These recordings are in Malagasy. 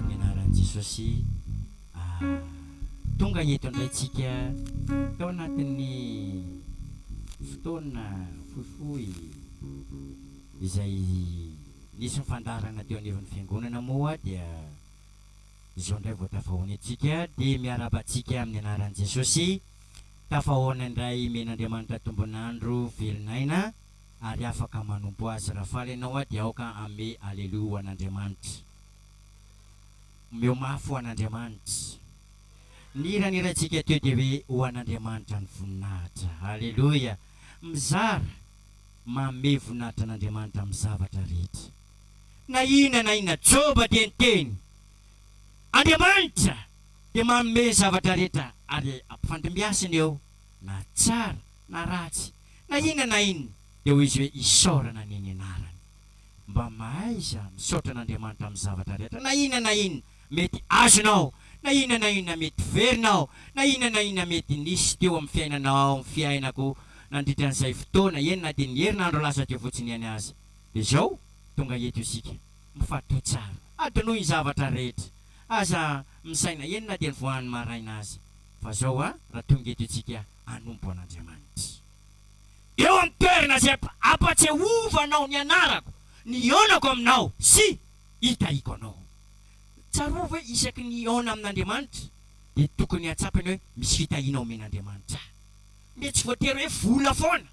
amin'ny anaran'i Jesosy. Tonga eto indraytsika tao anatin'ny fotoana fohifohy izay nisy mifandarana teo anivon'ny fiangonana moa dia izao indray vao tafahoana antsika dia miarabantsika amin'ny anaran'i Jesosy. Tafahoana indray men'Andriamanitra tombonandro velon'aina ary afaka manompo azy raha faly ianao dia aoka ame aleluia ho an'Andriamanitra. Meo mafy ho an'Andriamanitra. Nirantsika teo dia hoe ho an'Andriamanitra ny voninahitra. Aleluia. Mizara manome voninahitra an'Andriamanitra amin'ny zavatra rehetra. Na inona Joba dia niteny Andriamanitra dia manome zavatra rehetra ary ampifandimbiasany eo na tsara na ratsy na inona dia ho izy hoe isaorana ny anarany. Mba mahay iza misaotra an'Andriamanitra amin'ny zavatra rehetra. Na inona mety azonao, na inona mety verinao, na inona mety nisy teo amin'ny fiainanao, amin'ny fiainako nandritra an'izay fotoana na dia ny herinandro lasa teo fotsiny ihany azy. Dia izao tonga eto isika mifatoa tsara adinoy ny zavatra rehetra. Aza misaina na dia ny voan'ny maraina azy. Fa zao raha tonga eto isika hanompo an'Andriamanitra. Eo amin'ny toerana izay ampatsiahovanao ny anarako, ny onako aminao sy hitahiko anao. Tsarovy hoe isaky ny ona amin'Andriamanitra dia tokony hatsapany hoe misy fitahiana omen'Andriamanitra. Mety tsy voatery hoe vola foana,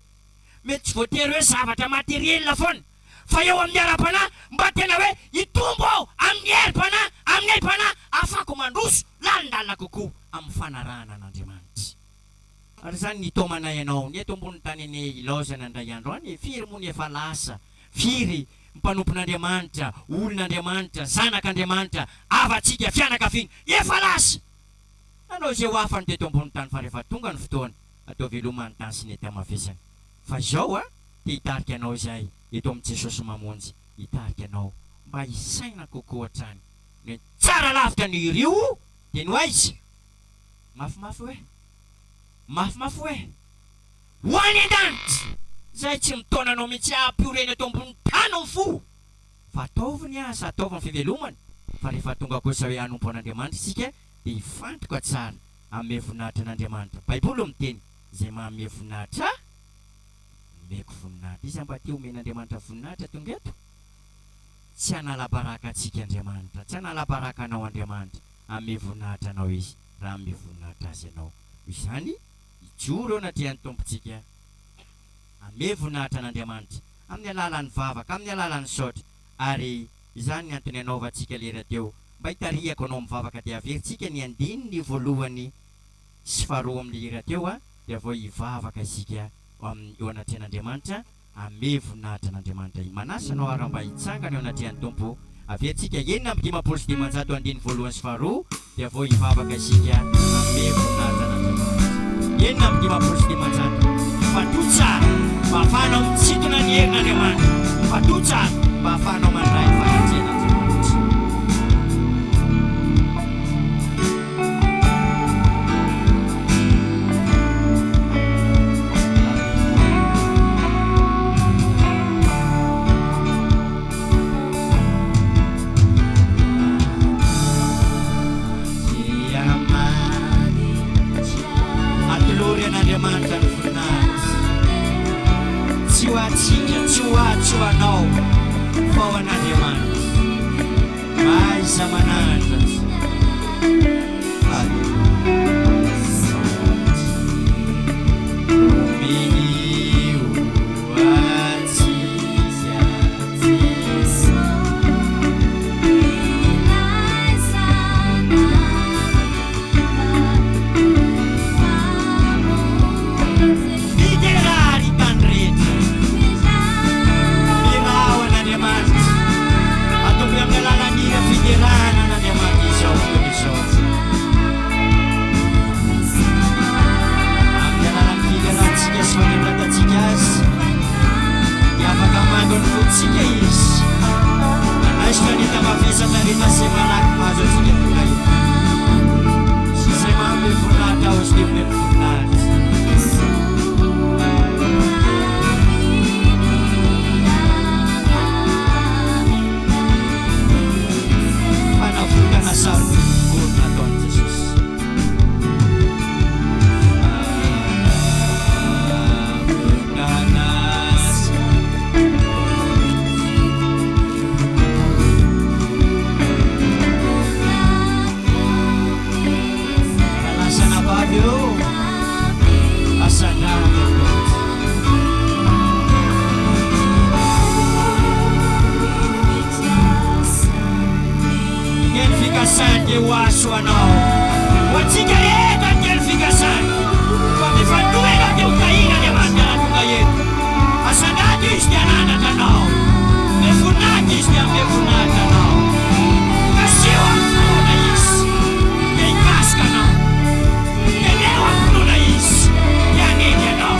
mety tsy voatery hoe zavatra materiel foana, fa eo amin'ny ara-panahy mba tena hoe hitombo aho amin'ny herim-panahy afako mandroso lalindalina kokoa amin'ny fanarahana an'Andriamanitra. Ary zany ny tomana ianao ny eto ambony tany ane ilaozana indray andro any firy moa ny efa lasa, firy mpanompon'Andriamanitra, olon'Andriamanitra, zanak'Andriamanitra, avatsika fianakaviana efa lasa. Nanao izay ho afany teto ambony tany fa rehefa tonga ny fotoana atao velomany tany sy ny atamavesany. Fa izao dia hitarika anao izay eto amin'ny Jesosy mamonjy, hitarika anao mba hisaina kokoa hatrany. Ny tsara lavitra ny rio dia no aiza mafimafy hoe ho any an-danitra zay tsy mitona anao mihitsy ampyoreny eto ambony tany amin'ny fo. Fa ataoviny asa, ataoviny fivelomany. Fa rehefa tonga kosa hoe hanompo an'Andriamanitra isika dia hifantoka tsara amin'ny voninahitra an'Andriamanitra. Baiboly miteny izay manome voninahitra nomeko voninahitra. Iza mba tia omen'Andriamanitra voninahitra tonga eto? Tsy hanala-baraka antsika Andriamanitra, tsy hanala-baraka anao Andriamanitra amin'ny voninahitra anao izy raha amin'ny voninahitra azy ianao. Izany ijoro eo anatrihan'ny tompontsika ame voninahitra an'Andriamanitra amin'ny alalan'ny vavaka, amin'ny alalan'ny saotra. Ary izany ny antony anaovantsika lera teo mba hitarihako anao mivavaka dia averintsika ny andiny ny voalohany sy faharoa amin'ny lera teo dia vao hivavaka isika eo anatrihan'Andriamanitra ame voninahitra an'Andriamanitra. Manasa anao ary mba hitsangana eo anatrihan'ny tompo. Averintsika 9:5 andiny voalohany sy faharoa dia vao hivavaka isika ame voninahitra an'Andriamanitra. 9:5 fatoa tsara mba ahafahanao mitsitona ny herin'Andriamanitra. Fatoa tsara mba ahafahanao mandray ny fahatsena Andriamanitra. Atolory an'Andriamanitra ny voninahitra. Tsy ho atsika, tsy ho anao fa ho an'Andriamanitra. saribon nataon Jesosy. Waso anao watsika rehetra kely fikasana fa mifandoena dia hotahina ny amandry anatonga eto asanaty izy dia ananatra anao mefonata izy dia mefonata anao kaseo amponoana izy dia hikasika anao teneo amponoana izy dia haneny anao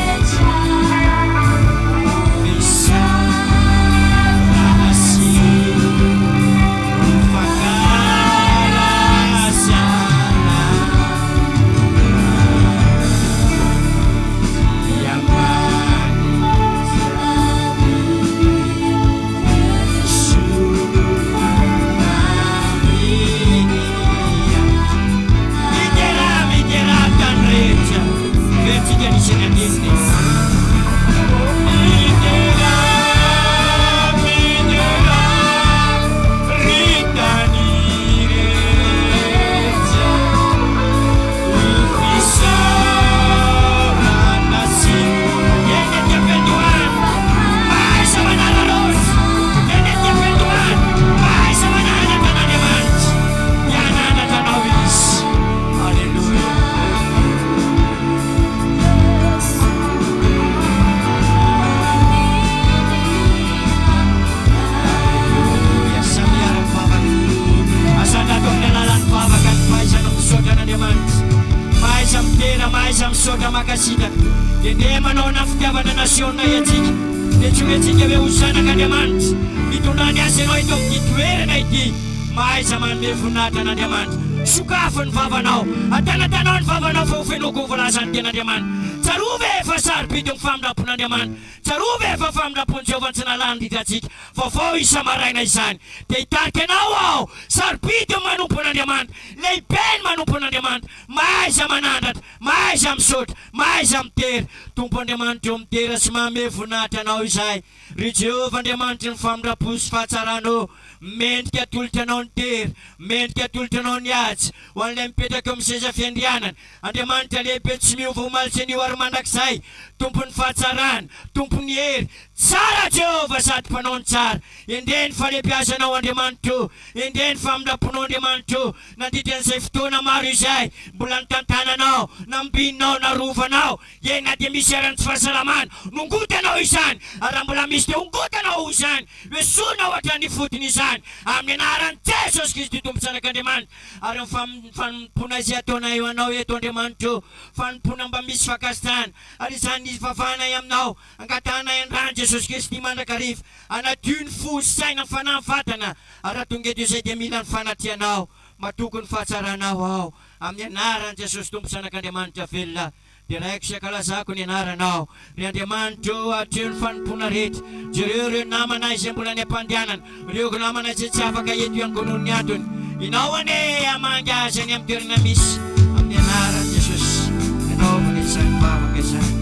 misaotra makasitraka dia manao na fitiavana nasiona atsika dia tsy hoentsika hoe ho zanak'Andriamanitra mitondrany azy ianao ito amin'ity toerana ity mahaiza manome voninahitra an'Andriamanitra sokafo ny vavanao atanatanao ny vavanao fa ho fenoko ho voalazany ten'Andriamanitra tsarovy efa sarobidy ny famindrampon'Andriamanitra tsarovy efa famindrampon'i Jehovah tsy nalany dikantsika vaovao isa maraina izany dia hitarika anao aho sarobidy ny manompon'Andriamanitra lehibe ny manompon'Andriamanitra mahaiza manandratra mahaiza misaotra mahaiza mitery tompo Andriamanitra eo mitera sy manome voninahitra anao izay ry Jehovah Andriamanitra ny famindrampo sy fahatsarano mendrika atolotra anao ny tery mendrika atolotra anao ny ady ho an'ilay mipetraka eo amin'ny seza fiandrianana Andriamanitra lehibe tsy miova ho malitsy an'io ary mandrakizay tompony fahatsarana tompony hery tsara Jehovah sady mpanao ny tsara ende ny falebiazanao Andriamanitra ende ny famindramponao Andriamanitra nandritra an'izay fotoana maro izay mbola nitantananao nambinao narovanao ena dia misy arany tsy fahasalamana nongotanao izany ary mbola misy dia ongotanao izany hoe soanao hatrany fotony izany amin'ny anaran'i Jesosy Kristy tompo zanak'Andriamanitra ary fanompoana izay ataonay eo anao eto Andriamanitra fanompoana mba misy fakasitrahana ary izany vavahanay aminao angatanay andrany Jesosy Kristy mandrakariva anadio ny fo sy saina ny fanahy vatana ary atonga eto izay dia mila ny fanatianao matoko ny fahatsaranao ao amin'ny anaran'i Jesosy tompo zanak'Andriamanitra velona dia raiko sy ankalazako ny anaranao ry Andriamanitra atreo ny fanompoana rehetra jereo reo namanay izay mbola ny ampandehanana reo namanay izay tsy afaka eto iangonony ny antony inao ane amangy azy any amin'ny toerana misy amin'ny anaran'i Jesosy ianao manezany vavaka izany